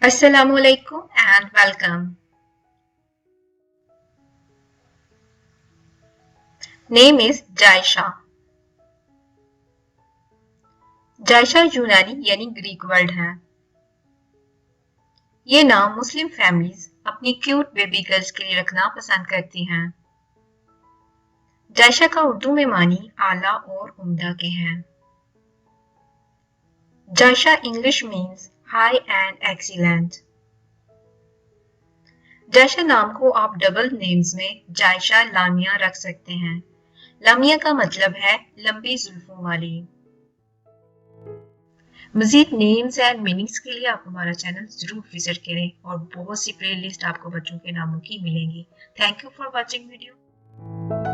Assalamualaikum and welcome. Name is Jaisha. जायशा यूनानी यानी Greek word है। ये नाम मुस्लिम फैमिलीज अपनी क्यूट बेबी गर्ल्स के लिए रखना पसंद करती हैं। जायशा का उर्दू में मानी आला और उम्दा के हैं। Jaisha English means high and excellent. Jaisha नाम को आप डबल नेम्स में जायशा लामिया रख सकते हैं। लामिया का मतलब है लंबी जुल्फों वाली। मजीद नेम्स एंड मीनिंग्स के लिए आप हमारा चैनल जरूर विजिट करें और बहुत सी प्लेलिस्ट आपको बच्चों के नामों की मिलेंगी। Thank you for watching video.